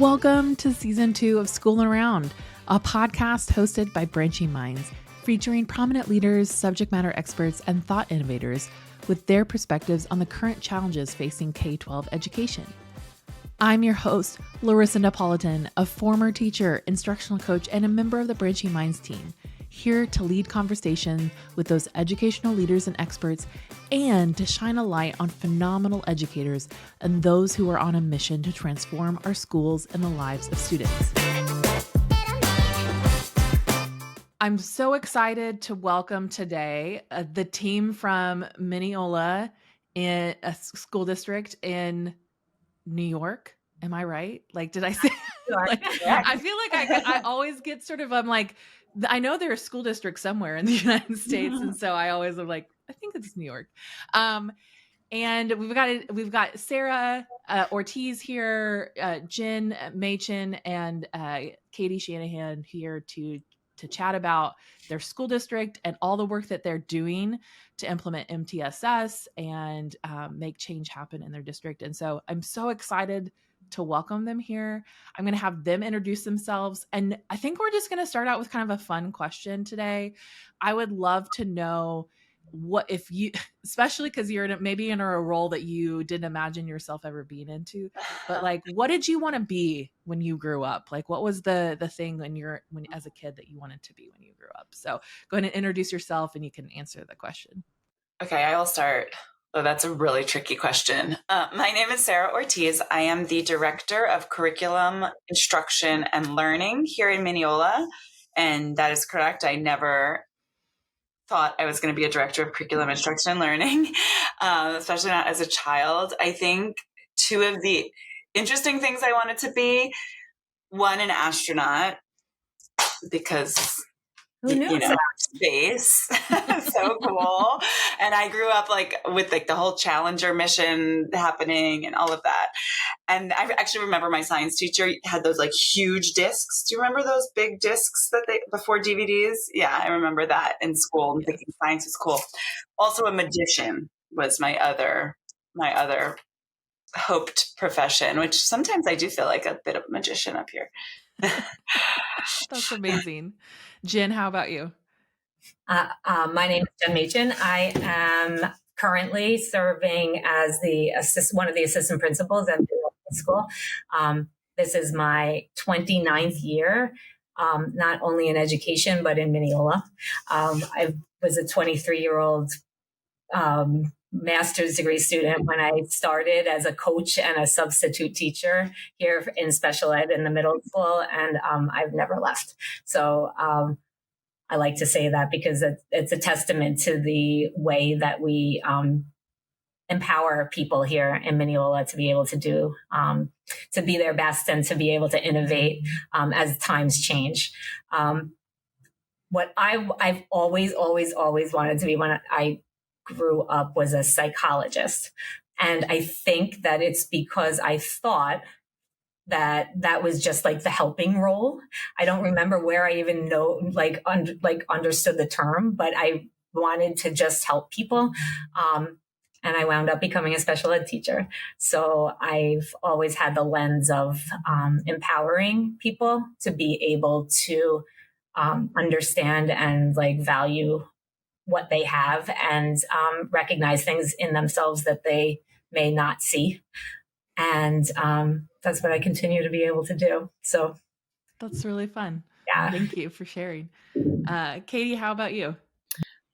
Welcome to Season 2 of Schoolin' Around, a podcast hosted by Branching Minds, featuring prominent leaders, subject matter experts, and thought innovators with their perspectives on the current challenges facing K-12 education. I'm your host, Larissa, a former teacher, instructional coach, and a member of the Branching Minds team, here to lead conversation with those educational leaders and experts and to shine a light on phenomenal educators and those who are on a mission to transform our schools and the lives of students. I'm so excited to welcome today the team from Mineola in a school district in New York. Am I right? Like, did I say? I feel like I always get sort of, I'm like, I know there are school districts somewhere in the United States. And so I always am like, I think it's New York. And we've got Sarah Ortiz here, Jen Machin, and Katie Shanahan here to chat about their school district and all the work that they're doing to implement MTSS and make change happen in their district. And so I'm so excited to welcome them here. I'm going to have them introduce themselves. And I think we're just going to start out with kind of a fun question today. I would love to know what if you, especially because you're maybe in a role that you didn't imagine yourself ever being into, but like, what did you want to be when you grew up? Like, what was the thing when as a kid that you wanted to be when you grew up? So go ahead and introduce yourself and you can answer the question. Okay, I will start. Oh, that's a really tricky question. My name is Sarah Ortiz. I am the Director of Curriculum, Instruction, and Learning here in Mineola. And that is correct. I never thought I was going to be a Director of Curriculum, Instruction, and Learning, especially not as a child. I think two of the interesting things I wanted to be, one, an astronaut, because space. So cool. And I grew up with the whole Challenger mission happening and all of that. And I actually remember my science teacher had those huge discs. Do you remember those big discs before DVDs? Yeah, I remember that in school. I'm thinking science was cool. Also a magician was my other hoped profession, which sometimes I do feel like a bit of a magician up here. That's amazing. Jen, how about you? My name is Jen Machin. I am currently serving as one of the assistant principals at the school. This is my 29th year, not only in education, but in Mineola. I was a 23-year-old master's degree student when I started as a coach and a substitute teacher here in special ed in the middle school, and I've never left. So I like to say that because it's a testament to the way that we empower people here in Mineola to be able to do, to be their best and to be able to innovate as times change. What I've always wanted to be when I grew up was a psychologist. And I think that it's because I thought that was just the helping role. I don't remember where I even understood the term, but I wanted to just help people. And I wound up becoming a special ed teacher. So I've always had the lens of empowering people to be able to understand and value what they have and recognize things in themselves that they may not see. And that's what I continue to be able to do. So that's really fun. Yeah. Thank you for sharing. Katie, how about you?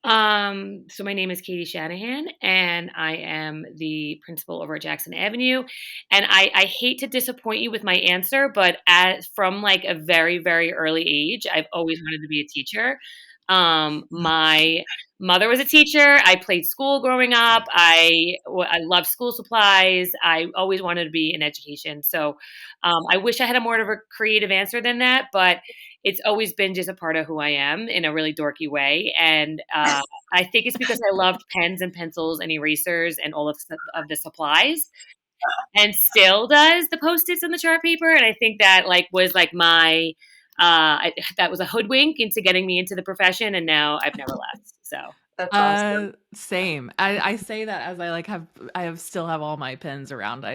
So my name is Katie Shanahan, and I am the principal over at Jackson Avenue. And I hate to disappoint you with my answer, but from a very, very early age, I've always wanted to be a teacher. My mother was a teacher. I played school growing up. I loved school supplies. I always wanted to be in education. So I wish I had a more of a creative answer than that, but it's always been just a part of who I am in a really dorky way. And I think it's because I loved pens and pencils and erasers and all of the supplies, and still does the Post-its and the chart paper. And I think that was my that was a hoodwink into getting me into the profession, and now I've never left. So That's awesome. Same. I say that as I still have all my pens around.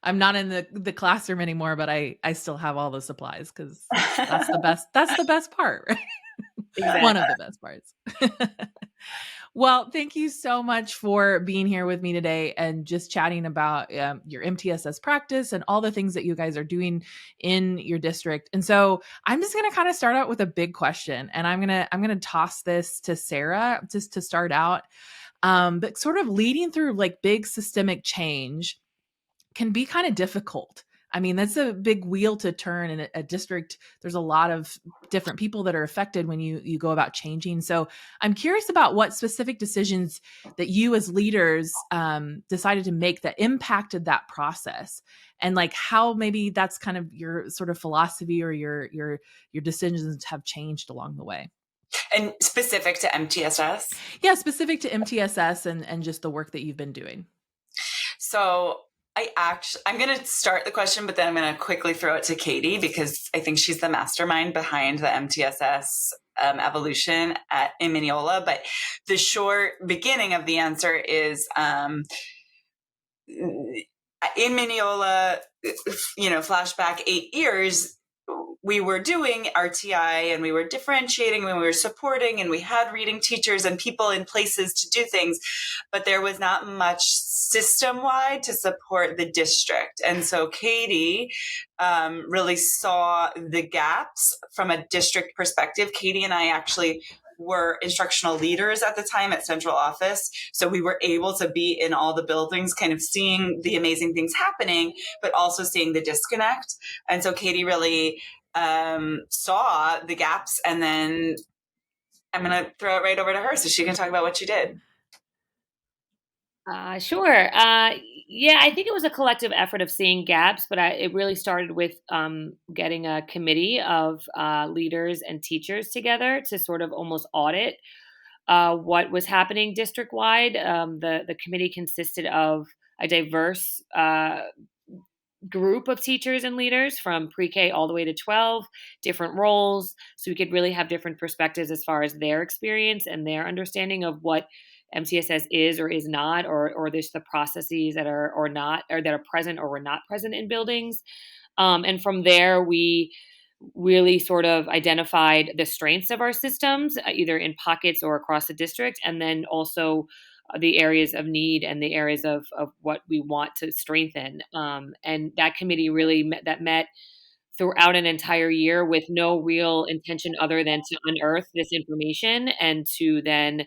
I'm not in the classroom anymore, but I still have all the supplies because that's the best part, right? One Exactly. of the best parts. Well, thank you so much for being here with me today and just chatting about your MTSS practice and all the things that you guys are doing in your district. And so I'm just going to kind of start out with a big question, and I'm gonna toss this to Sarah just to start out. But sort of leading through like big systemic change can be kind of difficult. I mean, that's a big wheel to turn in a district. There's a lot of different people that are affected when you go about changing. So I'm curious about what specific decisions that you as leaders decided to make that impacted that process, and like how maybe that's kind of your sort of philosophy or your decisions have changed along the way. And specific to MTSS? Yeah, specific to MTSS and just the work that you've been doing. So I'm going to start the question, but then I'm going to quickly throw it to Katie because I think she's the mastermind behind the MTSS evolution in Mineola. But the short beginning of the answer is in Mineola, flashback 8 years, we were doing RTI and we were differentiating and we were supporting and we had reading teachers and people in places to do things, but there was not much system-wide to support the district. And so Katie really saw the gaps from a district perspective. Katie and I actually were instructional leaders at the time at central office. So we were able to be in all the buildings, kind of seeing the amazing things happening, but also seeing the disconnect. And so Katie really saw the gaps, and then I'm going to throw it right over to her so she can talk about what she did. Sure. Yeah, I think it was a collective effort of seeing gaps, but it really started with getting a committee of leaders and teachers together to sort of almost audit what was happening district wide. The committee consisted of a diverse group of teachers and leaders from pre-K all the way to 12, different roles, so we could really have different perspectives as far as their experience and their understanding of what MTSS is or is not, or there's the processes that are or not, or that are present or were not present in buildings. And from there, we really sort of identified the strengths of our systems, either in pockets or across the district, and then also the areas of need and the areas of what we want to strengthen. And that committee really met throughout an entire year with no real intention other than to unearth this information and to then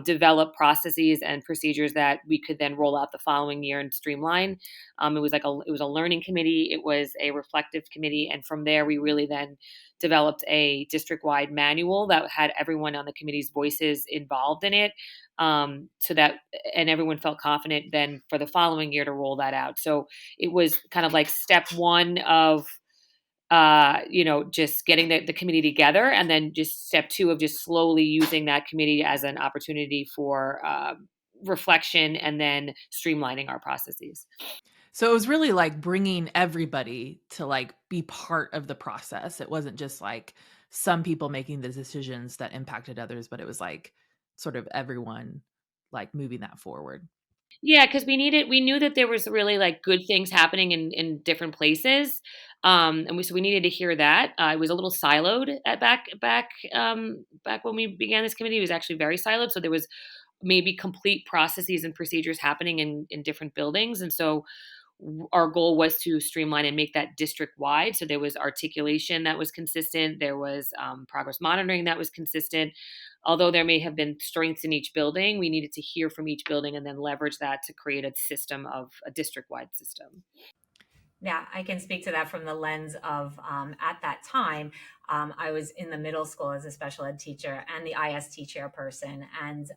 develop processes and procedures that we could then roll out the following year and streamline. It was a learning committee, it was a reflective committee, and from there we really then developed a district-wide manual that had everyone on the committee's voices involved in it, so that and everyone felt confident then for the following year to roll that out. So it was kind of like step one of just getting the committee together, and then just step two of just slowly using that committee as an opportunity for reflection and then streamlining our processes. So it was really like bringing everybody to like be part of the process. It wasn't just like some people making the decisions that impacted others, but it was like sort of everyone like moving that forward. Yeah, because we knew that there was really like good things happening in different places, so we needed to hear that. It was a little siloed at back when we began this committee. It was actually very siloed, so there was maybe complete processes and procedures happening in different buildings, and so our goal was to streamline and make that district wide. So there was articulation that was consistent. There was progress monitoring that was consistent. Although there may have been strengths in each building, we needed to hear from each building and then leverage that to create a system of a district wide system. Yeah, I can speak to that from the lens of at that time, I was in the middle school as a special ed teacher and the IST chairperson. And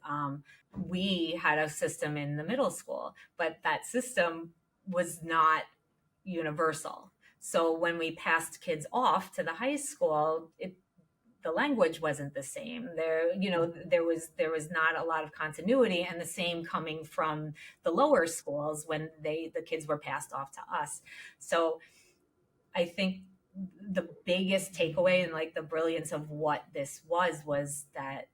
we had a system in the middle school, but that system was not universal. So when we passed kids off to the high school, the language wasn't the same. There was not a lot of continuity, and the same coming from the lower schools when the kids were passed off to us. So I think the biggest takeaway and like the brilliance of what this was that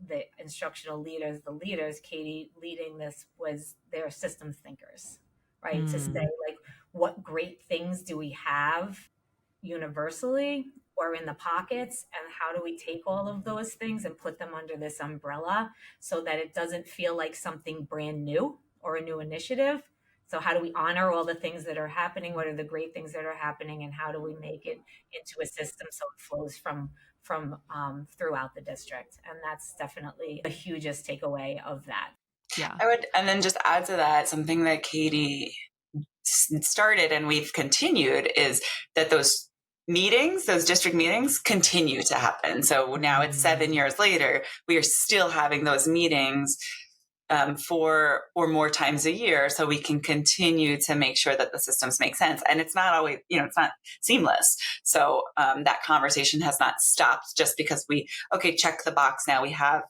the instructional leaders, the leaders, Katie leading this, was they're systems thinkers, right? To say, like, what great things do we have universally or in the pockets, and how do we take all of those things and put them under this umbrella so that it doesn't feel like something brand new or a new initiative. So how do we honor all the things that are happening? What are the great things that are happening, and how do we make it into a system so it flows from throughout the district? And that's definitely the hugest takeaway of that. Yeah. I would, and then just add to that, something that Katie started and we've continued is that those meetings, those district meetings, continue to happen. So now it's 7 years later, we are still having those meetings 4 or more times a year, so we can continue to make sure that the systems make sense. And it's not always, it's not seamless. So that conversation has not stopped just because okay, check the box. Now we have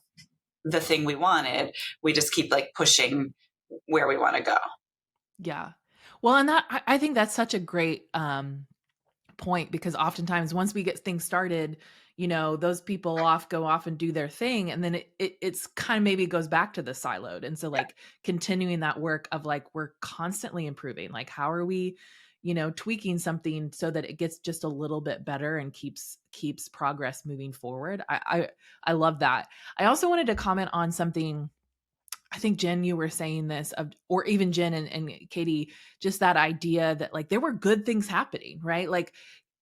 the thing we wanted. We just keep like pushing where we want to go. Yeah. Well, and I think that's such a great point, because oftentimes once we get things started, those people go off and do their thing, and then it's kind of maybe goes back to the siloed. And so like continuing that work of like, we're constantly improving, like how are we, tweaking something so that it gets just a little bit better and keeps progress moving forward. I love that. I also wanted to comment on something. I think Jen, you were saying this, or even Jen and Katie, just that idea that like there were good things happening, right? Like,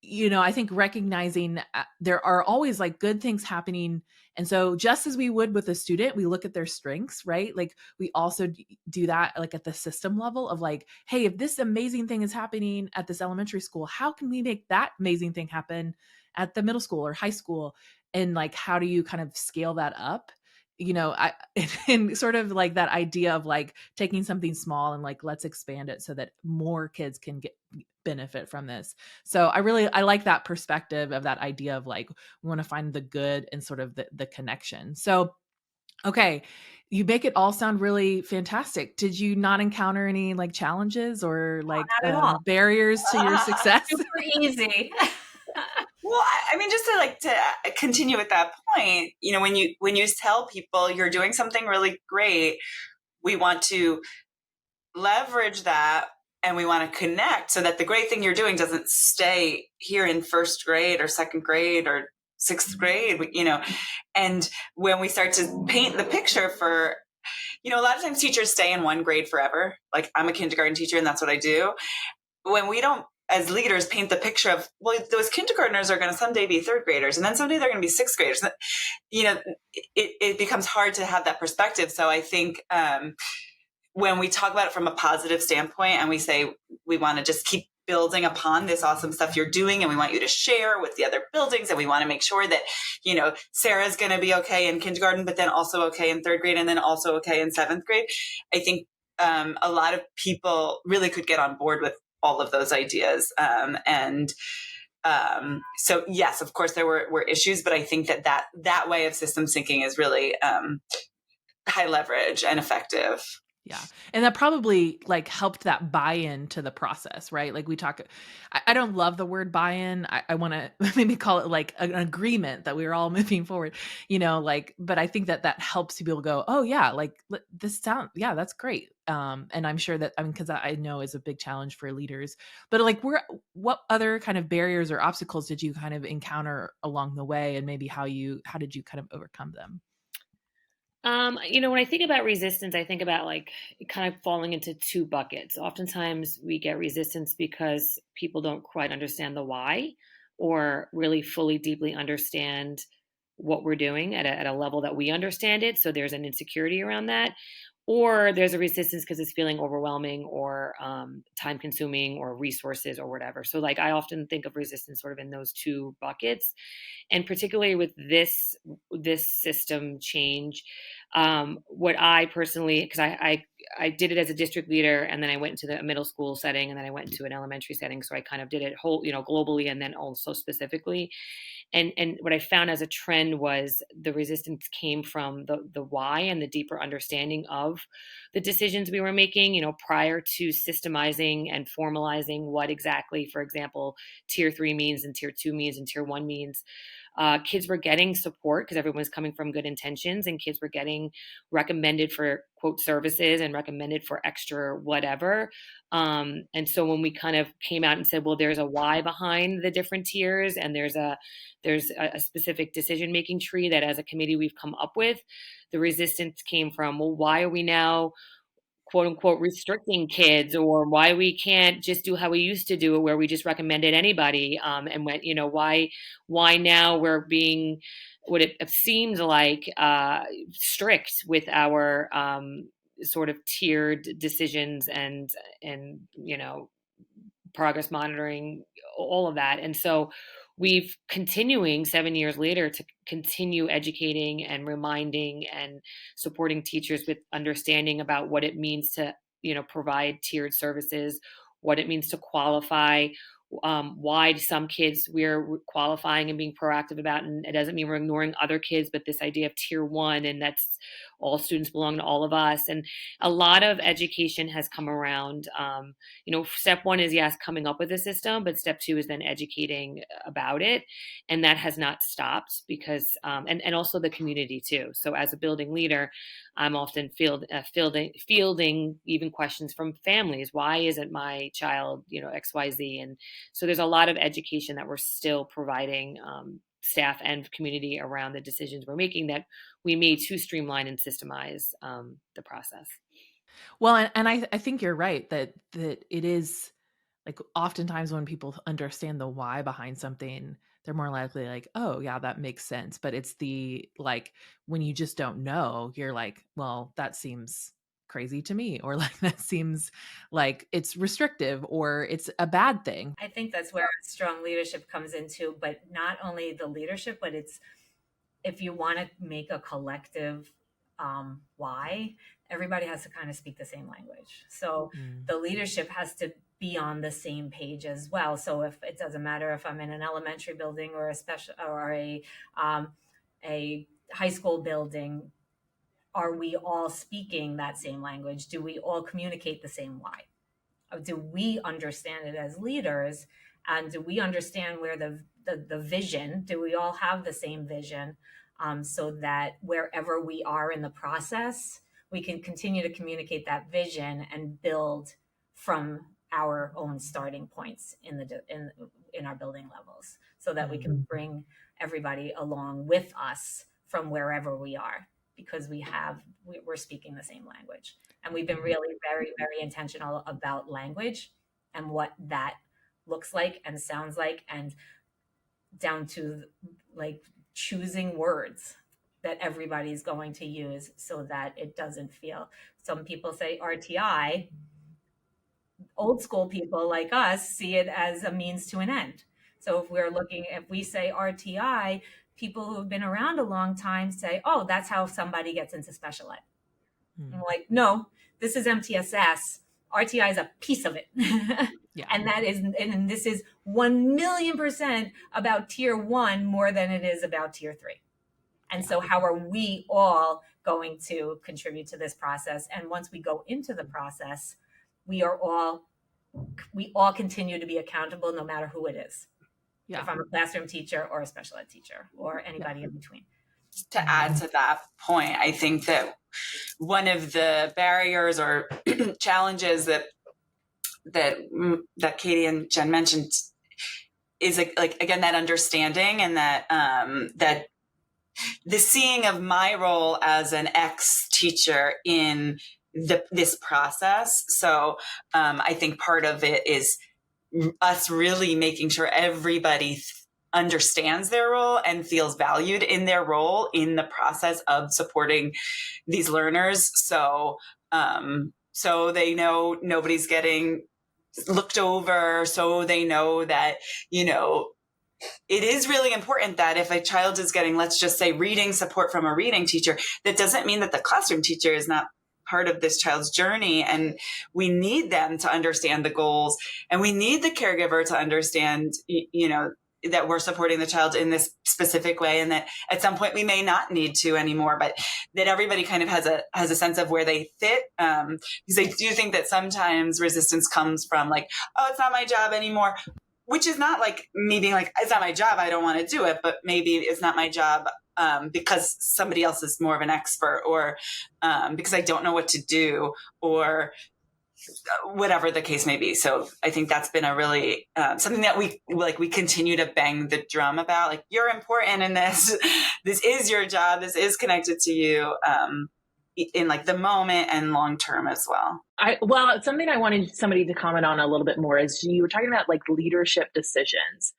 I think recognizing there are always like good things happening. And so just as we would with a student, we look at their strengths, right? Like we also do that like at the system level of like, hey, if this amazing thing is happening at this elementary school, how can we make that amazing thing happen at the middle school or high school? And like, how do you kind of scale that up? And sort of like that idea of like taking something small and like, let's expand it so that more kids can benefit from this. So I like that perspective of that idea of like, we want to find the good and sort of the connection. So, okay, you make it all sound really fantastic. Did you not encounter any like challenges or like barriers to your success? Super easy. Well, I mean, just to continue with that point, when you tell people you're doing something really great, we want to leverage that and we want to connect so that the great thing you're doing doesn't stay here in first grade or second grade or sixth grade, and when we start to paint the picture for, a lot of times teachers stay in one grade forever. Like I'm a kindergarten teacher and that's what I do. When we don't, as leaders, paint the picture of, well, those kindergartners are going to someday be third graders, and then someday they're going to be sixth graders. It becomes hard to have that perspective. So I think when we talk about it from a positive standpoint and we say we want to just keep building upon this awesome stuff you're doing, and we want you to share with the other buildings, and we want to make sure that, Sarah's going to be okay in kindergarten, but then also okay in third grade, and then also okay in seventh grade. I think a lot of people really could get on board with all of those ideas. So yes, of course there were issues, but I think that way of system syncing is really high leverage and effective. Yeah. And that probably like helped that buy-in to the process, right? Like I don't love the word buy-in. I want to maybe call it like an agreement that we're all moving forward, but I think that helps people go, oh yeah, like yeah, that's great. And I'm sure that, cause I know is a big challenge for leaders, but like what other kind of barriers or obstacles did you kind of encounter along the way, and maybe how did you kind of overcome them? When I think about resistance, I think about like kind of falling into two buckets. Oftentimes we get resistance because people don't quite understand the why, or really fully deeply understand what we're doing at a level that we understand it. So there's an insecurity around that. Or there's a resistance because it's feeling overwhelming or time consuming or resources or whatever. So like I often think of resistance sort of in those two buckets. And particularly with this system change, what I personally, because I did it as a district leader, and then I went into the middle school setting, and then I went into an elementary setting. So I kind of did it globally, and then also specifically. And what I found as a trend was the resistance came from the why and the deeper understanding of the decisions we were making, prior to systemizing and formalizing what exactly, for example, tier 3 means and tier 2 means and tier 1 means. kids were getting support because everyone was coming from good intentions, and kids were getting recommended for quote services and recommended for extra whatever. And so when we kind of came out and said, well, there's a why behind the different tiers, and there's a specific decision making tree that as a committee we've come up with, the resistance came from, well, why are we now quote unquote restricting kids, or why we can't just do how we used to do it where we just recommended anybody, and went, why now we're being what it seems like strict with our sort of tiered decisions and progress monitoring, all of that. And so we've continuing 7 years later to continue educating and reminding and supporting teachers with understanding about what it means to, provide tiered services, what it means to qualify, why some kids we're qualifying and being proactive about, and it doesn't mean we're ignoring other kids, but this idea of tier one, and that's all students belong to all of us. And a lot of education has come around. Step one is, yes, coming up with a system, but step two is then educating about it. And that has not stopped because, and also the community too. So as a building leader, I'm often fielding even questions from families. Why isn't my child, XYZ? And so there's a lot of education that we're still providing staff and community around the decisions we're making that we made to streamline and systemize the process. Well, and I think you're right that it is like oftentimes when people understand the why behind something, they're more likely like, oh yeah, that makes sense. But it's the like when you just don't know, you're like, well, that seems crazy to me, or like that seems like it's restrictive or it's a bad thing. I think that's where strong leadership comes into, but not only the leadership, but it's if you want to make a collective why, everybody has to kind of speak the same language. So the leadership has to be on the same page as well. So if it doesn't matter if I'm in an elementary building or a high school building, are we all speaking that same language? Do we all communicate the same why? Do we understand it as leaders? And do we understand where the vision, do we all have the same vision? So that wherever we are in the process, we can continue to communicate that vision and build from our own starting points in our building levels, so that we can bring everybody along with us from wherever we are, because we're speaking the same language. And we've been really very, very intentional about language and what that looks like and sounds like, and down to like choosing words that everybody's going to use so that it doesn't feel, some people say RTI, old school people like us see it as a means to an end. So if we say RTI, people who have been around a long time say, oh, that's how somebody gets into special ed. I'm like, no, this is MTSS. RTI is a piece of it. Yeah. And this is 1,000,000% about tier one more than it is about tier three. And so how are we all going to contribute to this process? And once we go into the process, we all continue to be accountable no matter who it is. Yeah. If I'm a classroom teacher or a special ed teacher or anybody in between. To add to that point, I think that one of the barriers or challenges that Katie and Jen mentioned is like again, that understanding and that that the seeing of my role as an ex-teacher in this process. So I think part of it is us really making sure everybody understands their role and feels valued in their role in the process of supporting these learners. So they know nobody's getting looked over. So they know that, it is really important that if a child is getting, let's just say, reading support from a reading teacher, that doesn't mean that the classroom teacher is not part of this child's journey. And we need them to understand the goals, and we need the caregiver to understand, that we're supporting the child in this specific way, and that at some point we may not need to anymore, but that everybody kind of has a sense of where they fit. Because I do think that sometimes resistance comes from like, oh, it's not my job anymore. which is not like me being like, it's not my job, I don't want to do it, but maybe it's not my job because somebody else is more of an expert, or because I don't know what to do, or whatever the case may be. So I think that's been a really something that we continue to bang the drum about. Like, you're important in this. This is your job. This is connected to you in like the moment and long term as well. Well, something I wanted somebody to comment on a little bit more is you were talking about like leadership decisions.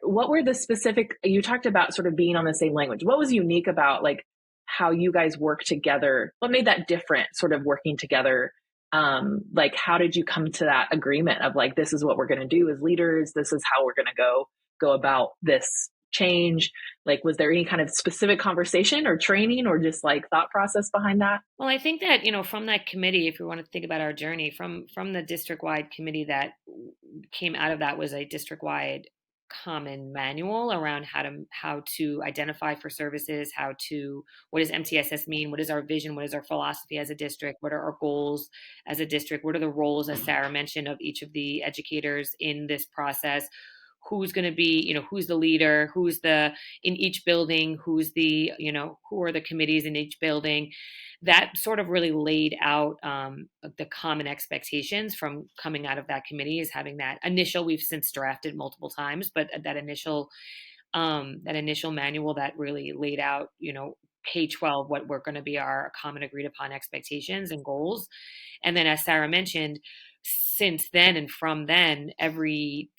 What were the specific, you talked about sort of being on the same language. What was unique about like how you guys work together? What made that different, sort of working together? Like, how did you come to that agreement of like, this is what we're going to do as leaders. This is how we're going to go about this change? Like, was there any kind of specific conversation or training or just like thought process behind that? Well, I think that, from that committee, if we want to think about our journey from the district-wide committee, that came out of that was a district-wide common manual around how to identify for services, what does MTSS mean? What is our vision? What is our philosophy as a district? What are our goals as a district? What are the roles, as Sarah mentioned, of each of the educators in this process? Who's going to be, who's the leader, in each building, who are the committees in each building. That sort of really laid out the common expectations from coming out of that committee, is having that initial, we've since drafted multiple times, but that initial manual that really laid out, K-12, what were going to be our common agreed upon expectations and goals. And then, as Sarah mentioned, since then and from then, every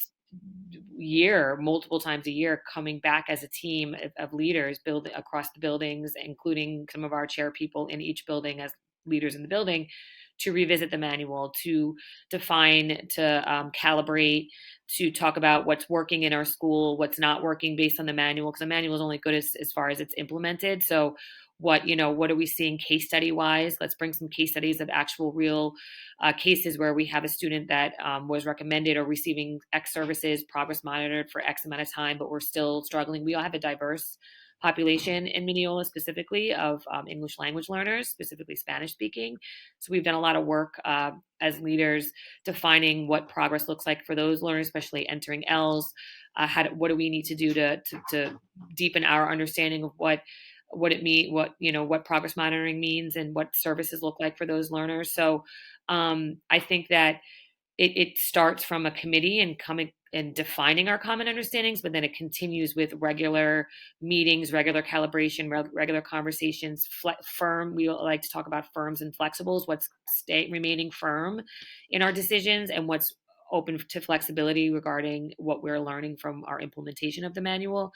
year, multiple times a year, coming back as a team of leaders building across the buildings, including some of our chair people in each building as leaders in the building, to revisit the manual, to define, to calibrate, to talk about what's working in our school, what's not working based on the manual, because the manual is only good as far as it's implemented. So what are we seeing case study wise? Let's bring some case studies of actual real cases where we have a student that was recommended or receiving X services, progress monitored for X amount of time, but we're still struggling. We all have a diverse population in Mineola, specifically of English language learners, specifically Spanish speaking. So we've done a lot of work as leaders defining what progress looks like for those learners, especially entering L's. What do we need to do to deepen our understanding of what progress monitoring means and what services look like for those learners. So I think that it starts from a committee and coming and defining our common understandings, but then it continues with regular meetings, regular calibration, regular conversations. Firm, we like to talk about firms and flexibles, what's remaining firm in our decisions and what's open to flexibility regarding what we're learning from our implementation of the manual.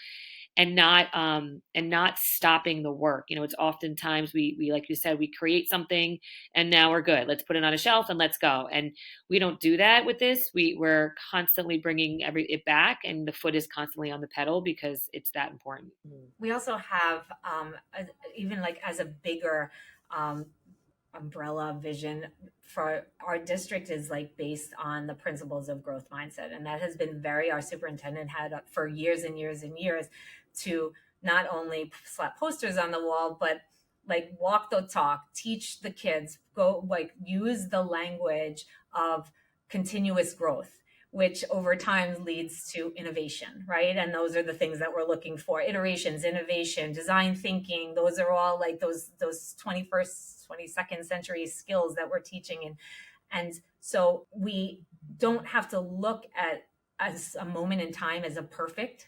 And not stopping the work. It's oftentimes we like you said, we create something and now we're good. Let's put it on a shelf and let's go. And we don't do that with this. We're constantly bringing it back, and the foot is constantly on the pedal because it's that important. We also have even like as a bigger umbrella vision for our district is like based on the principles of growth mindset, and that has been our superintendent had for years and years and years to not only slap posters on the wall but like walk the talk, teach the kids, go like use the language of continuous growth, which over time leads to innovation, right? And those are the things that we're looking for: iterations, innovation, design thinking. Those are all like those 21st, 22nd century skills that we're teaching. And so we don't have to look at as a moment in time as a perfect.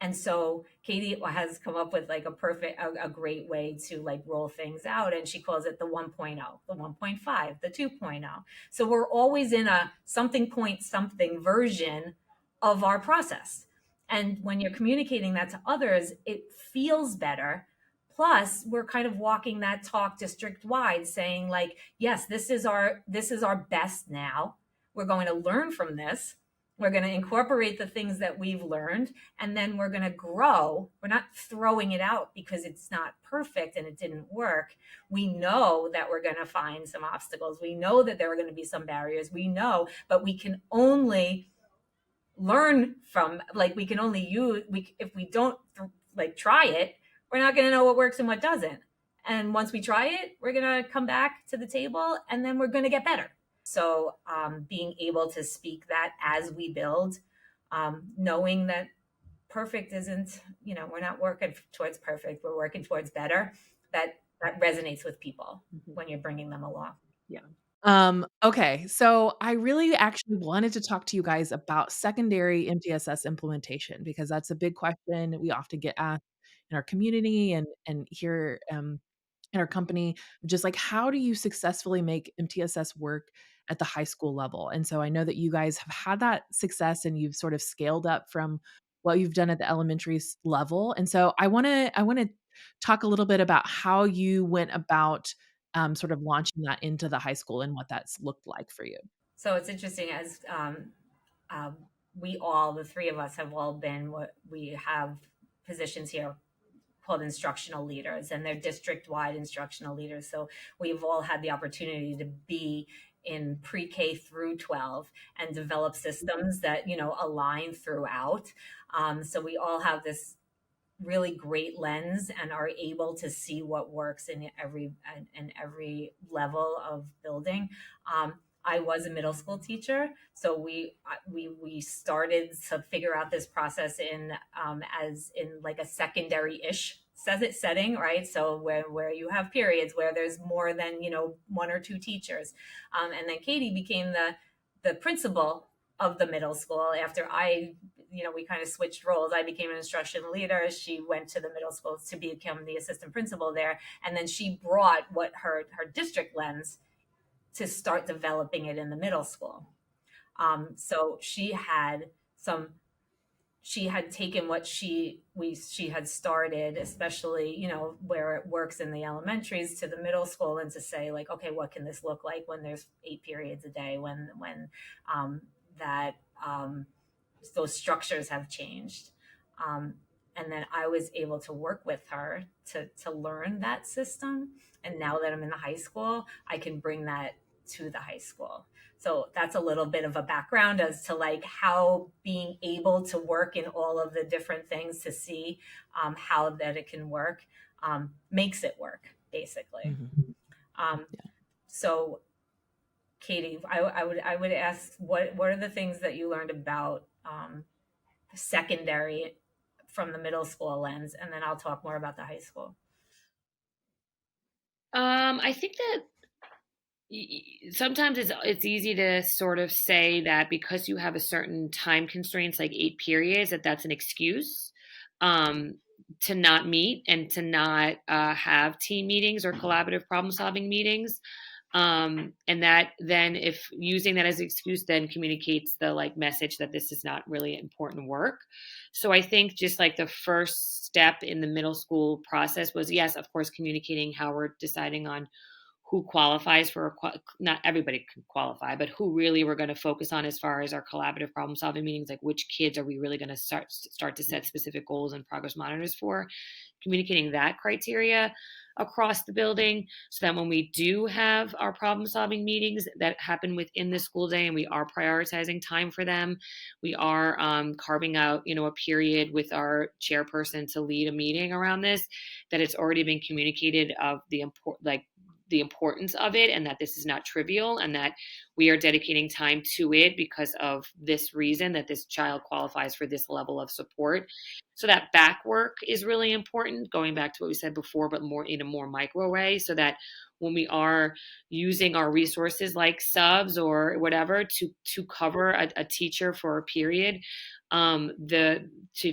And so Katie has come up with like a great way to like roll things out. And she calls it the 1.0, the 1.5, the 2.0. So we're always in a something version of our process. And when you're communicating that to others, it feels better. Plus, we're kind of walking that talk district wide, saying like, yes, this is our best now. We're going to learn from this. We're going to incorporate the things that we've learned, and then we're going to grow. We're not throwing it out because it's not perfect and it didn't work. We know that we're going to find some obstacles. We know that there are going to be some barriers. We know, but we can only learn from, like, we can only if we don't like try it, we're not going to know what works and what doesn't. And once we try it, we're going to come back to the table and then we're going to get better. So being able to speak that as we build knowing that perfect isn't, we're not working towards perfect, we're working towards better. That resonates with people when you're bringing them along. Yeah. Okay, so I really actually wanted to talk to you guys about secondary MTSS implementation because that's a big question we often get asked in our community and here in our company, just like how do you successfully make MTSS work at the high school level? And so I know that you guys have had that success and you've sort of scaled up from what you've done at the elementary level. And so I want to talk a little bit about how you went about sort of launching that into the high school and what that's looked like for you. So it's interesting as um, we all, the three of us, have all been what we have positions here called instructional leaders, and they're district-wide instructional leaders. So we've all had the opportunity to be in pre-K through 12 and develop systems that align throughout. So we all have this really great lens and are able to see what works in every level of building. I was a middle school teacher, so we started to figure out this process in as in like a secondary ish setting, right? So where you have periods where there's more than one or two teachers, and then Katie became the principal of the middle school after we kind of switched roles. I became an instruction leader. She went to the middle school to become the assistant principal there. And then she brought what her district lens to start developing it in the middle school. So she had taken what she had started, especially where it works in the elementaries, to the middle school, and to say like, okay, what can this look like when there's 8 periods a day, when that those structures have changed. And then I was able to work with her to learn that system. And now that I'm in the high school, I can bring that to the high school. So that's a little bit of a background as to like how being able to work in all of the different things to see how that it can work makes it work, basically. Mhm. So Katie, I would ask, what are the things that you learned about secondary from the middle school lens, and then I'll talk more about the high school. I think that sometimes it's easy to sort of say that because you have a certain time constraints, like 8 periods, that's an excuse um, to not meet and to not have team meetings or collaborative problem solving meetings. And that then, if using that as an excuse, then communicates the like message that this is not really important work. So I think just like the first step in the middle school process was, yes, of course, communicating how we're deciding on who qualifies for not everybody can qualify, but who really we're going to focus on as far as our collaborative problem solving meetings, like which kids are we really going to start to set specific goals and progress monitors for, communicating that criteria across the building so that when we do have our problem solving meetings that happen within the school day and we are prioritizing time for them, we are carving out a period with our chairperson to lead a meeting around this, that it's already been communicated of the importance of it, and that this is not trivial, and that we are dedicating time to it because of this reason, that this child qualifies for this level of support. So that back work is really important, going back to what we said before, but more in a more micro way, so that when we are using our resources like subs or whatever to cover a teacher for a period, the to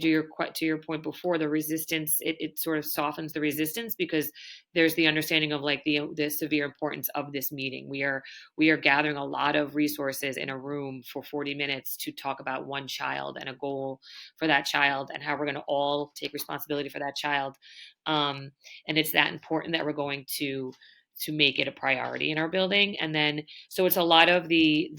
your point before, the resistance, it sort of softens the resistance because there's the understanding of like the severe importance of this meeting. We are gathering a lot of resources in a room for 40 minutes to talk about one child and a goal for that child and how we're going to all take responsibility for that child. And it's that important that we're going to make it a priority in our building. And then, so it's a lot of the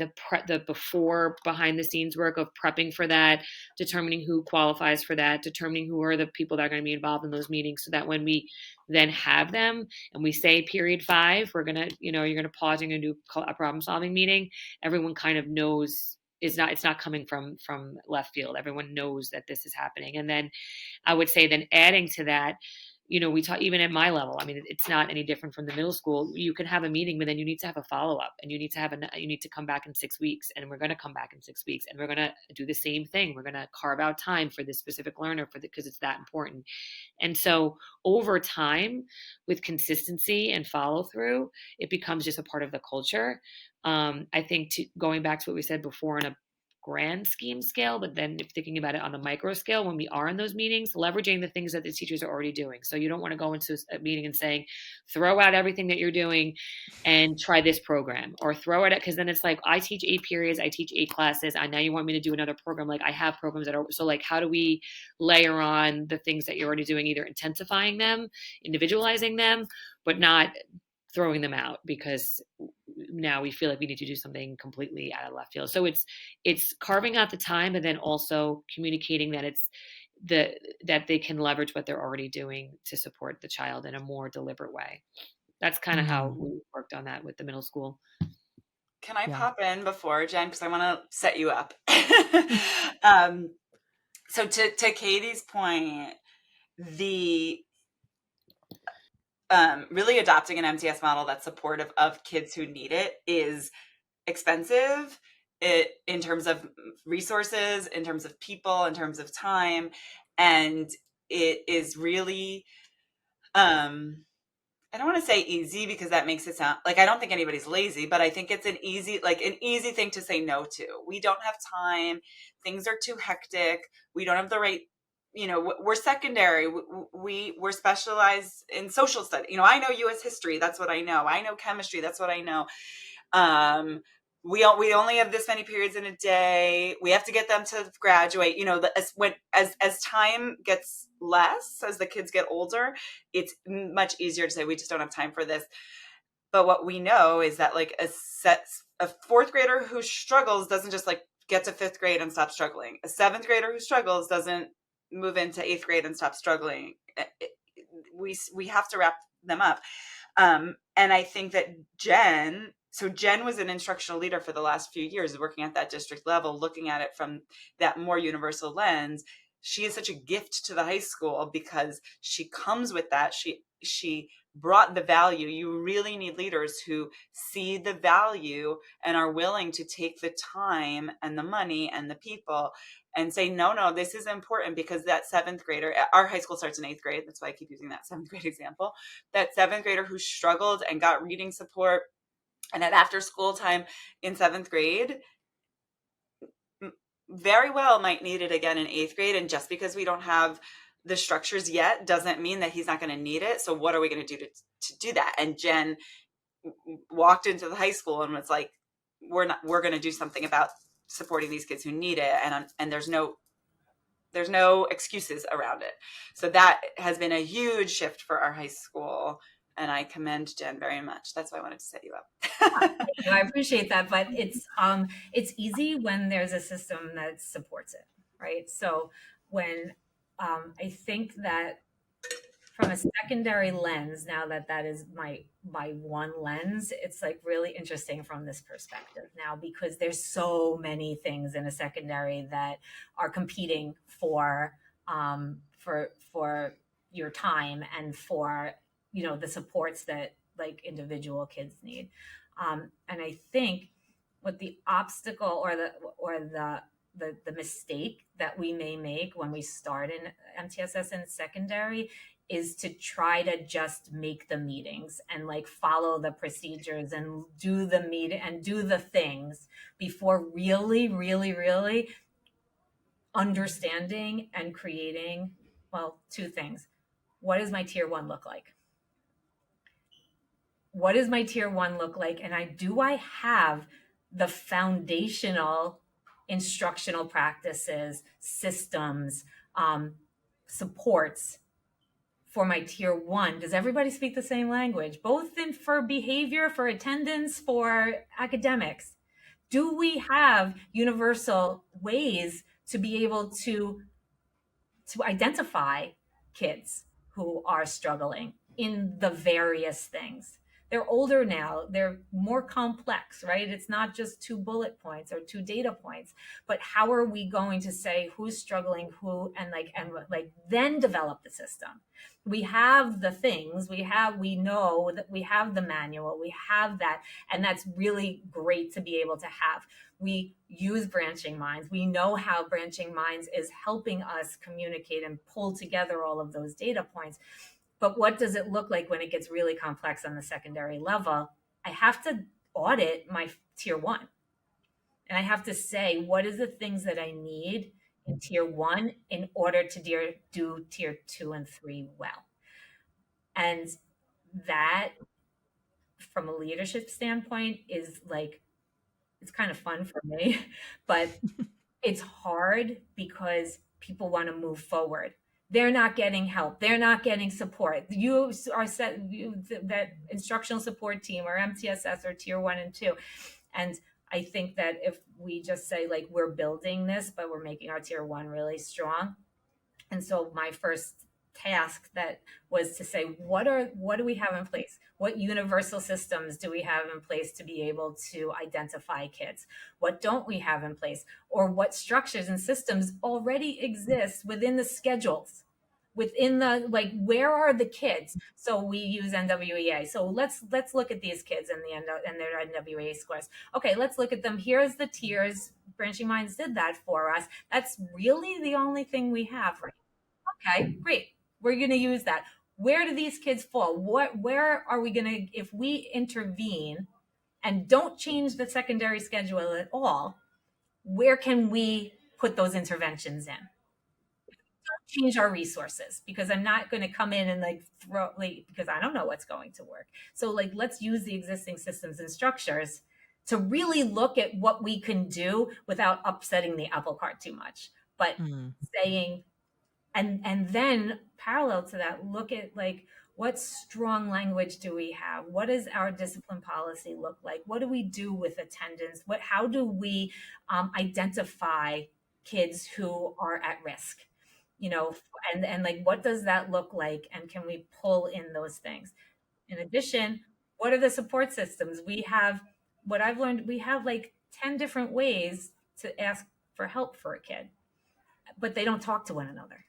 before behind the scenes work of prepping for that, determining who qualifies for that, determining who are the people that are going to be involved in those meetings, so that when we then have them and we say period 5, we're going to, you're going to pause and do a problem solving meeting. Everyone kind of knows it's not coming from left field. Everyone knows that this is happening. And then I would say then adding to that, we talk even at my level. I mean, it's not any different from the middle school. You can have a meeting, but then you need to have a follow up, and you need to come back in 6 weeks, and we're going to come back in 6 weeks, and we're going to do the same thing. We're going to carve out time for this specific learner because it's that important. And so over time, with consistency and follow through, it becomes just a part of the culture. I think going back to what we said before in a grand scheme scale, but then if thinking about it on the micro scale, when we are in those meetings, leveraging the things that the teachers are already doing. So you don't want to go into a meeting and saying, throw out everything that you're doing and try this program, or throw it at, because then it's like, I teach 8 periods, I teach 8 classes. I now you want me to do another program. Like I have programs that are, so like, how do we layer on the things that you're already doing, either intensifying them, individualizing them, but not throwing them out because now we feel like we need to do something completely out of left field. So it's carving out the time, and then also communicating that that they can leverage what they're already doing to support the child in a more deliberate way. That's kind of how we worked on that with the middle school. Can I pop in before, Jen, because I want to set you up. So to Katie's point, the really adopting an MTS model that's supportive of kids who need it is expensive in terms of resources, in terms of people, in terms of time. And it is really, I don't want to say easy because that makes it sound like I don't think anybody's lazy, but I think it's an easy thing to say no to. We don't have time. Things are too hectic. We don't have the right, we're secondary. We're specialized in social studies. I know U.S. history. That's what I know. I know chemistry. That's what I know. We only have this many periods in a day. We have to get them to graduate. As time gets less, as the kids get older, it's much easier to say we just don't have time for this. But what we know is that like a fourth grader who struggles doesn't just like get to fifth grade and stop struggling. A seventh grader who struggles doesn't move into eighth grade and stop struggling. We have to wrap them up. And I think that Jen was an instructional leader for the last few years, working at that district level, looking at it from that more universal lens. She is such a gift to the high school because she comes with that. She brought the value. You really need leaders who see the value and are willing to take the time and the money and the people and say, no, this is important because that seventh grader, our high school starts in eighth grade. That's why I keep using that seventh grade example. That seventh grader who struggled and got reading support and at after school time in seventh grade very well might need it again in eighth grade. And just because we don't have the structures yet doesn't mean that he's not going to need it. So what are we going to do to do that? And Jen walked into the high school and was like, we're going to do something about supporting these kids who need it. And there's no excuses around it. So that has been a huge shift for our high school. And I commend Jen very much. That's why I wanted to set you up. I appreciate that, but it's easy when there's a system that supports it, right? So when I think that from a secondary lens, now that is my one lens, it's like really interesting from this perspective now, because there's so many things in a secondary that are competing for your time and for the supports that like individual kids need. And I think what the obstacle or the mistake that we may make when we start in MTSS in secondary is to try to just make the meetings and like follow the procedures and do the meeting and do the things before really, really, really understanding and creating, well, 2 things. What does my tier 1 look like? What does my tier 1 look like? And do I have the foundational instructional practices, systems, supports for my tier 1? Does everybody speak the same language, both for behavior, for attendance, for academics? Do we have universal ways to be able to identify kids who are struggling in the various things? They're older now. They're more complex, right? It's not just 2 bullet points or 2 data points, but how are we going to say who's struggling, who, and then develop the system? We have the things, we know that we have the manual, we have that, and that's really great to be able to have. We use branching minds. We know how branching minds is helping us communicate and pull together all of those data points. But what does it look like when it gets really complex on the secondary level? I have to audit my tier one. And I have to say, what is the things that I need in tier one in order to do tier 2 and 3 well? And that, from a leadership standpoint, is like, it's kind of fun for me, but it's hard because people want to move forward. They're not getting help. They're not getting support. You are that instructional support team or MTSS or tier 1 and 2. And I think that if we just say, like, we're building this, but we're making our tier 1 really strong. And so my first task that was to say, what do we have in place? What universal systems do we have in place to be able to identify kids? What don't we have in place? Or what structures and systems already exist within the schedules? Within the, like, where are the kids? So we use NWEA. So let's look at these kids and their NWEA scores. Okay, let's look at them. Here's the tiers. Branching Minds did that for us. That's really the only thing we have, right? Okay, great. We're going to use that. Where do these kids fall? Where are we going to, if we intervene and don't change the secondary schedule at all, where can we put those interventions in? Don't change our resources, because I'm not going to come in and because I don't know what's going to work. So, like, let's use the existing systems and structures to really look at what we can do without upsetting the apple cart too much, but saying, and then parallel to that, look at, like, what strong language do we have? What does our discipline policy look like? What do we do with attendance? How do we identify kids who are at risk? And like, what does that look like? And can we pull in those things? In addition, what are the support systems? What I've learned, we have like 10 different ways to ask for help for a kid, but they don't talk to one another.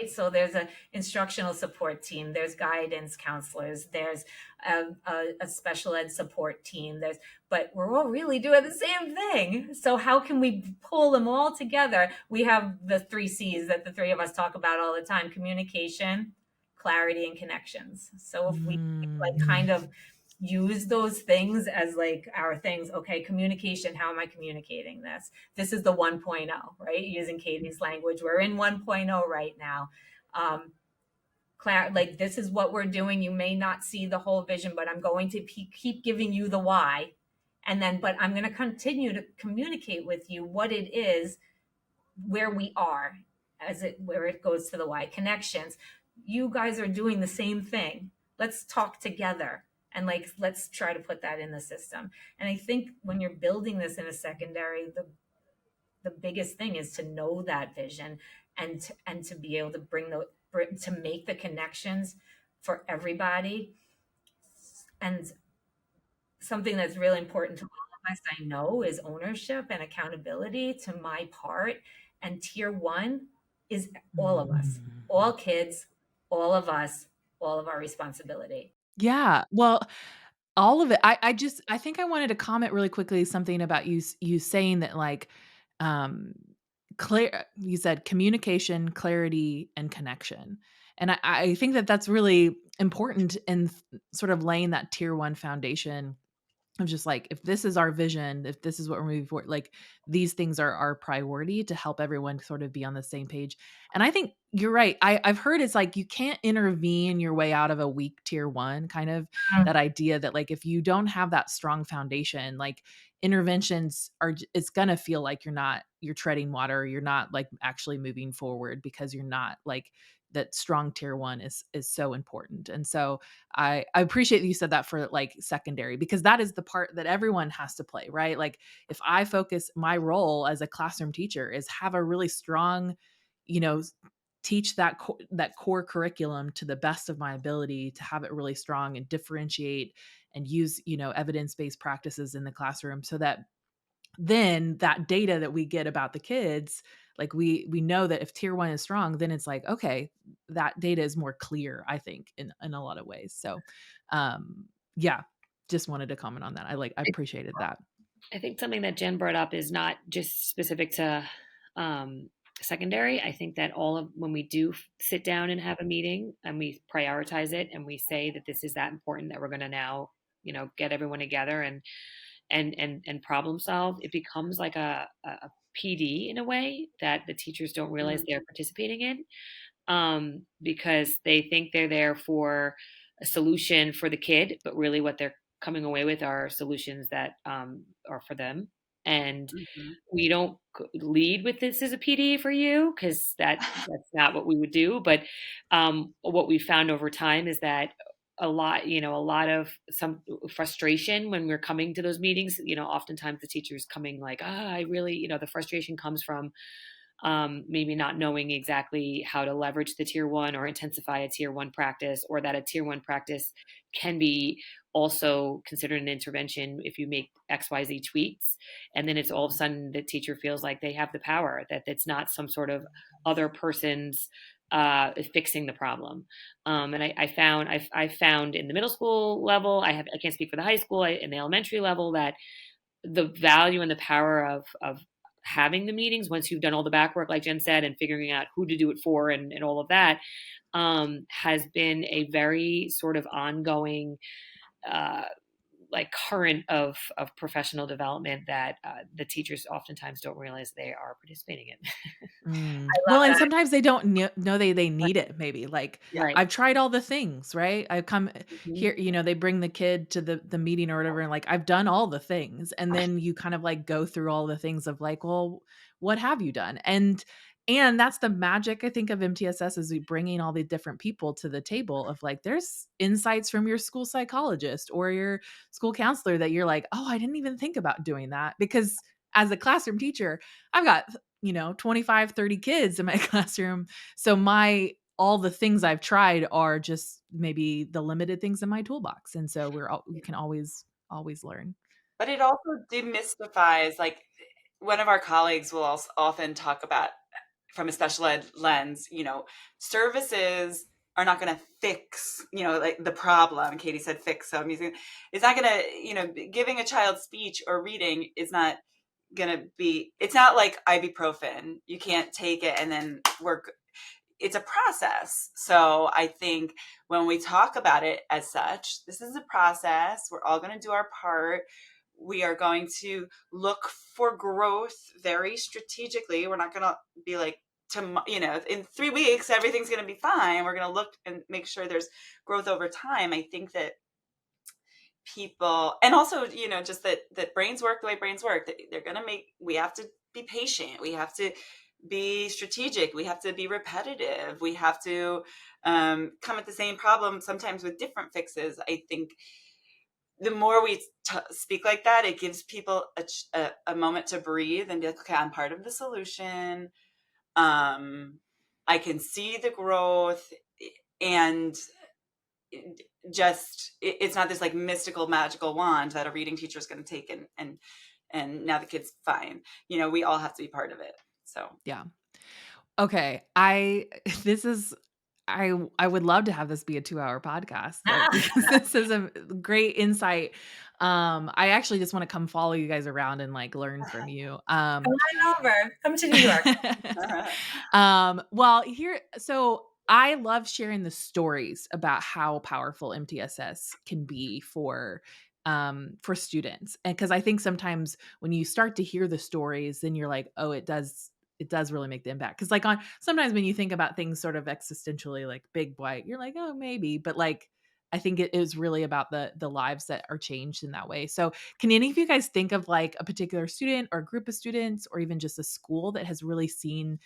Right. So there's an instructional support team, there's guidance counselors, there's a special ed support team, but we're all really doing the same thing. So how can we pull them all together? We have the 3 C's that the three of us talk about all the time: communication, clarity, and connections. So if we like kind of use those things as like our things. Okay, communication, how am I communicating this? This is the 1.0, right? Using Katie's language, we're in 1.0 right now. Like, this is what we're doing. You may not see the whole vision, but I'm going to keep giving you the why. And then, but I'm going to continue to communicate with you what it is, where we are, where it goes to the why. Connections. You guys are doing the same thing. Let's talk together. And like, let's try to put that in the system. And I think when you're building this in a secondary, the biggest thing is to know that vision and to be able to to make the connections for everybody. And something that's really important to all of us, I know, is ownership and accountability to my part. And tier 1 is all of us, all kids, all of us, all of our responsibility. Yeah. Well, all of it. I think I wanted to comment really quickly something about you saying that, like, um clear you said communication, clarity, and connection. And I think that that's really important in sort of laying that tier 1 foundation of just like, if this is our vision, if this is what we're moving for, like, these things are our priority to help everyone sort of be on the same page. And I think you're right. I've heard it's like you can't intervene your way out of a weak tier 1, kind of that idea that, like, if you don't have that strong foundation, like, interventions it's gonna feel like you're treading water, you're not like actually moving forward, because you're not like, that strong tier 1 is so important. And so I appreciate that you said that for like secondary, because that is the part that everyone has to play, right? Like, if I focus, my role as a classroom teacher is have a really strong, you know, teach that core curriculum to the best of my ability, to have it really strong and differentiate and use, evidence-based practices in the classroom, so that then that data that we get about the kids, like we know that if tier 1 is strong, then it's like, okay, that data is more clear, I think, in a lot of ways. So, yeah, just wanted to comment on that. I appreciated that. I think something that Jen brought up is not just specific to secondary. I think that when we do sit down and have a meeting and we prioritize it and we say that this is that important that we're going to now, get everyone together and problem solve, it becomes like a PD in a way that the teachers don't realize they're participating in, because they think they're there for a solution for the kid, but really what they're coming away with are solutions that are for them. And we don't lead with this as a PD for you, because that's not what we would do. But what we found over time is that a lot of some frustration when we're coming to those meetings. Oftentimes the teacher's coming like, I really, the frustration comes from maybe not knowing exactly how to leverage the tier 1 or intensify a tier 1 practice, or that a tier 1 practice can be also considered an intervention if you make XYZ tweaks. And then it's all of a sudden the teacher feels like they have the power, that it's not some sort of other person's fixing the problem. And I found in the middle school level, I can't speak for the high school, in the elementary level, that the value and the power of having the meetings, once you've done all the back work, like Jen said, and figuring out who to do it for and all of that, has been a very sort of ongoing, like current of professional development that the teachers oftentimes don't realize they are participating in. Well, and sometimes they don't know they need it, maybe. Like, Right. I've tried all the things, right? I come here, Mhm. they bring the kid to the meeting or whatever, and like, I've done all the things. And then you kind of like go through all the things of like, well, what have you done? And that's the magic, I think, of MTSS, is we bringing all the different people to the table of like, there's insights from your school psychologist or your school counselor that you're like, oh, I didn't even think about doing that. Because as a classroom teacher, I've got 25, 30 kids in my classroom. So all the things I've tried are just maybe the limited things in my toolbox. And so we can always learn. But it also demystifies, like one of our colleagues will also often talk about, from a special ed lens, services are not going to fix, like the problem. Katie said fix, so I'm using, it's not going to, giving a child speech or reading is not going to be, it's not like ibuprofen. You can't take it and then work. It's a process. So I think when we talk about it as such, this is a process. We're all going to do our part. We are going to look for growth very strategically. We're not going to be like, in 3 weeks, everything's going to be fine. We're going to look and make sure there's growth over time. I think that people, and also, just that brains work the way brains work, that we have to be patient. We have to be strategic. We have to be repetitive. We have to come at the same problem, sometimes with different fixes. I think the more we speak like that, it gives people a moment to breathe and be like, okay, I'm part of the solution. I can see the growth, and it's not this like mystical magical wand that a reading teacher is going to take and now the kid's fine. We all have to be part of it. So Yeah. Okay. This is, I would love to have this be a 2-hour podcast, like, because this is a great insight. I actually just want to come follow you guys around and like learn from you. Come on over. Come to New York. Well, so I love sharing the stories about how powerful MTSS can be for students. And because I think sometimes when you start to hear the stories, then you're like, oh, it does really make the impact. Because like sometimes when you think about things sort of existentially, like big white, you're like, oh, maybe. But like, I think it is really about the lives that are changed in that way. So can any of you guys think of like a particular student or group of students, or even just a school that has really seen,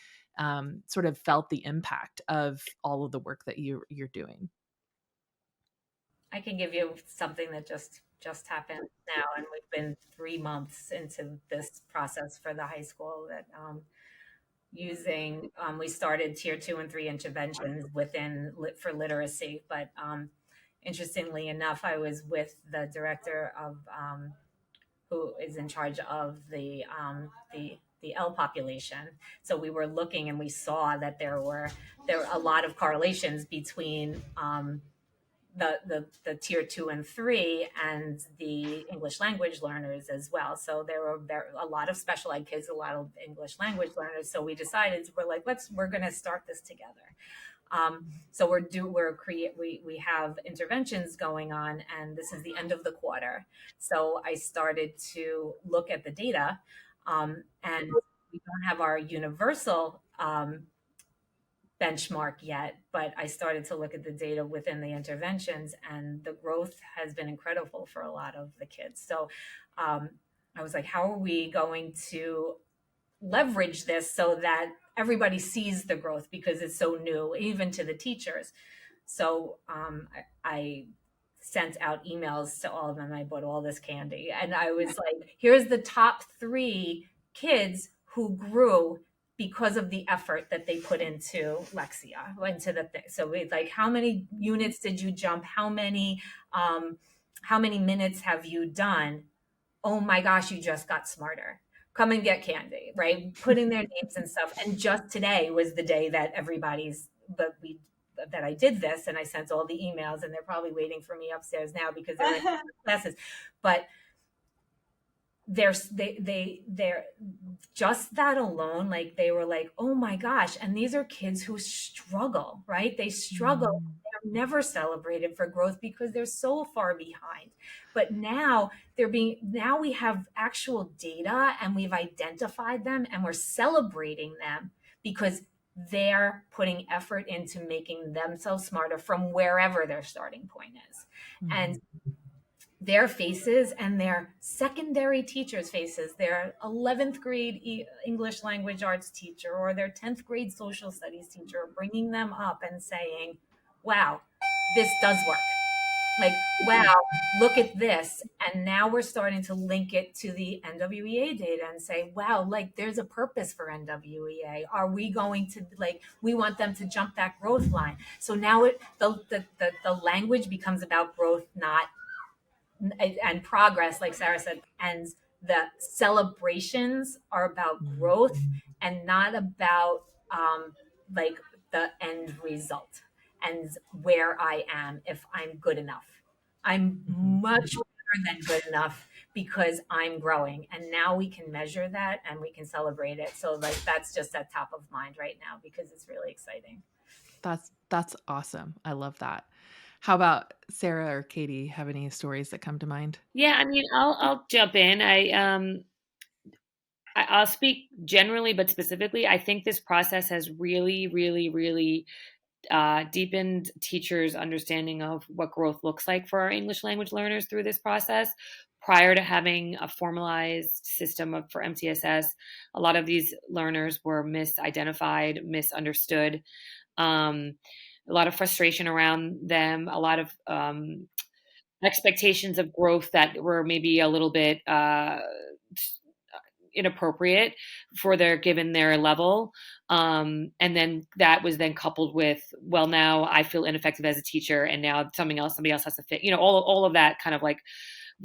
sort of felt the impact of all of the work that you're doing? I can give you something that just happened now, and we've been 3 months into this process for the high school. That using, we started tier 2 and 3 interventions for literacy. But interestingly enough, I was with the director of, who is in charge of the L population. So we were looking and we saw that there were a lot of correlations between the tier 2 and 3 and the English language learners as well. So there were a lot of special ed kids, a lot of English language learners. So we decided, we're going to start this together. So we have interventions going on, and this is the end of the quarter. So I started to look at the data, and we don't have our universal benchmark yet, but I started to look at the data within the interventions, and the growth has been incredible for a lot of the kids. So I was like, how are we going to leverage this so that everybody sees the growth, because it's so new, even to the teachers? So I sent out emails to all of them. I bought all this candy, and I was like, here's the top 3 kids who grew because of the effort that they put into Lexia, into the thing. So we like, how many units did you jump? How many minutes have you done? Oh my gosh, you just got smarter. Come and get candy, right? Putting their names and stuff. And just today was the day that that I did this, and I sent all the emails, and they're probably waiting for me upstairs now because they're in classes. But they're just that alone, like they were like, oh my gosh. And these are kids who struggle, right? They struggle. They're never celebrated for growth because they're so far behind. But now we have actual data, and we've identified them, and we're celebrating them because they're putting effort into making themselves smarter from wherever their starting point is. And their faces and their secondary teachers' faces, their 11th grade English language arts teacher or their 10th grade social studies teacher, bringing them up and saying, wow, this does work. Like, wow, look at this. And now we're starting to link it to the NWEA data and say, wow, like there's a purpose for NWEA. Are we going to, we want them to jump that growth line. So now the language becomes about growth, not and progress, like Sarah said, and the celebrations are about growth and not about like the end result and where I am if I'm good enough. I'm much better than good enough because I'm growing, and now we can measure that and we can celebrate it. So like that's just at top of mind right now because it's really exciting. That's awesome. I love that. How about Sarah or Katie? Have any stories that come to mind? Yeah, I mean, I'll jump in. I'll speak generally, but specifically, I think this process has really, really, really deepened teachers' understanding of what growth looks like for our English language learners through this process. Prior to having a formalized system for MTSS, a lot of these learners were misidentified, misunderstood. A lot of frustration around them, a lot of expectations of growth that were maybe a little bit inappropriate for given their level. And then that was then coupled with, well, now I feel ineffective as a teacher, and now somebody else has to fit, all of that kind of like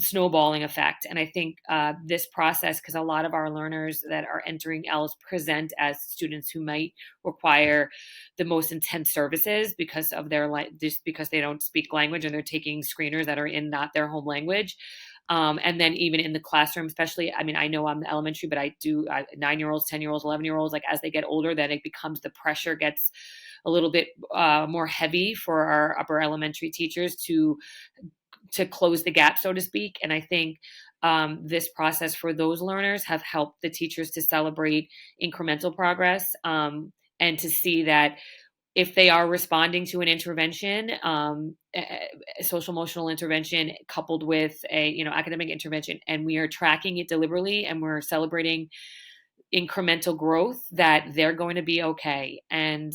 snowballing effect. And I think this process, because a lot of our learners that are entering L's present as students who might require the most intense services because of just because they don't speak language and they're taking screeners that are in not their home language. And then even in the classroom, especially, I mean, I know I'm the elementary, but I do 9-year-olds, 10-year-olds, 11-year-olds, like as they get older, then it becomes the pressure gets a little bit more heavy for our upper elementary teachers to close the gap, so to speak. And I think this process for those learners have helped the teachers to celebrate incremental progress and to see that if they are responding to an intervention, social emotional intervention coupled with a academic intervention, and we are tracking it deliberately and we're celebrating incremental growth, that they're going to be okay, and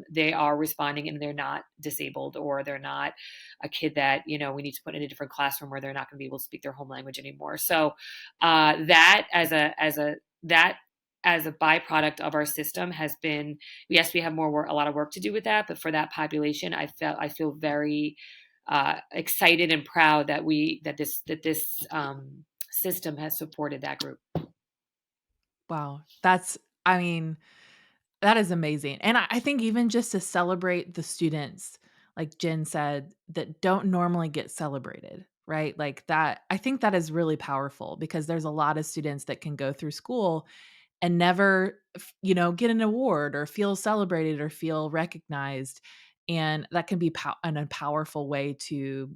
they are responding, and they're not disabled, or they're not a kid that we need to put in a different classroom where they're not going to be able to speak their home language anymore. So that as a byproduct of our system has been, yes, we have a lot of work to do with that, but for that population, I feel very excited and proud that this system has supported that group. Wow. I mean, that is amazing. And I think even just to celebrate the students, like Jen said, that don't normally get celebrated, right? Like that, I think that is really powerful because there's a lot of students that can go through school and never, get an award or feel celebrated or feel recognized. And that can be a powerful way to,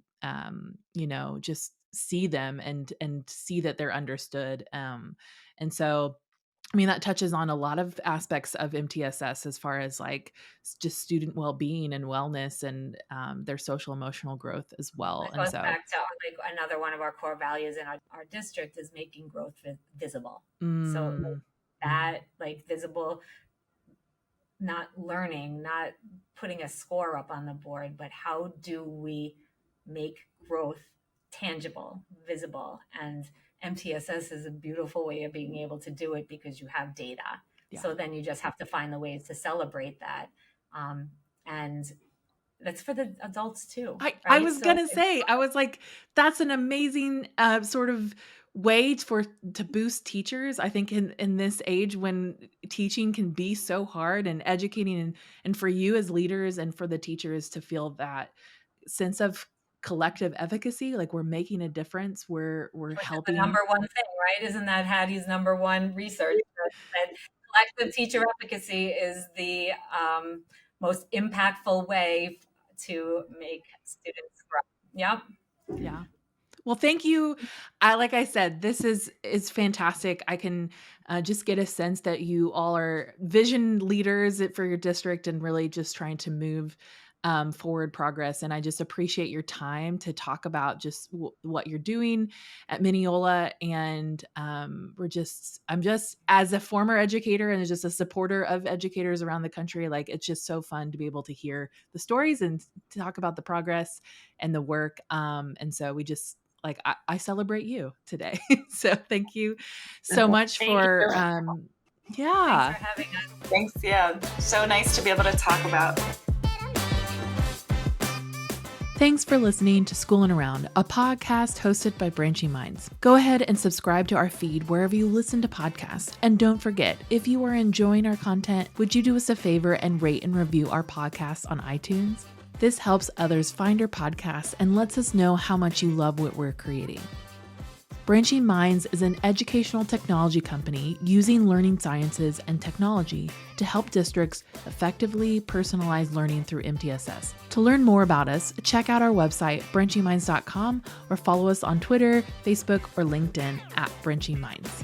just see them and see that they're understood. And so, I mean, that touches on a lot of aspects of MTSS as far as like just student well-being and wellness and their social emotional growth as well. It And goes so, back to like another one of our core values in our district is making growth visible. So like, that like visible, not learning, not putting a score up on the board, but how do we make growth tangible, visible? And MTSS is a beautiful way of being able to do it because you have data. Yeah. So then you just have to find the ways to celebrate that. And that's for the adults too. I was gonna say, I was like, that's an amazing sort of way to boost teachers. I think in this age when teaching can be so hard and educating and for you as leaders and for the teachers to feel that sense of collective efficacy, like we're making a difference, we're Which is the helping. number one thing, right? Isn't that Hattie's number one research that collective teacher efficacy is the most impactful way to make students grow? Yep. Yeah. Well, thank you. Like I said, this is fantastic. I can just get a sense that you all are vision leaders for your district and really just trying to move forward progress. And I just appreciate your time to talk about just what you're doing at Mineola. And I'm just as a former educator and just a supporter of educators around the country. Like it's just so fun to be able to hear the stories and to talk about the progress and the work. And so we just I celebrate you today. So thank you so much for Thanks for having us. Thanks. Yeah. So nice to be able to talk about. Thanks for listening to Schoolin' Around, a podcast hosted by Branching Minds. Go ahead and subscribe to our feed wherever you listen to podcasts. And don't forget, if you are enjoying our content, would you do us a favor and rate and review our podcast on iTunes? This helps others find our podcast and lets us know how much you love what we're creating. Branching Minds is an educational technology company using learning sciences and technology to help districts effectively personalize learning through MTSS. To learn more about us, check out our website, branchingminds.com, or follow us on Twitter, Facebook, or LinkedIn at Branching Minds.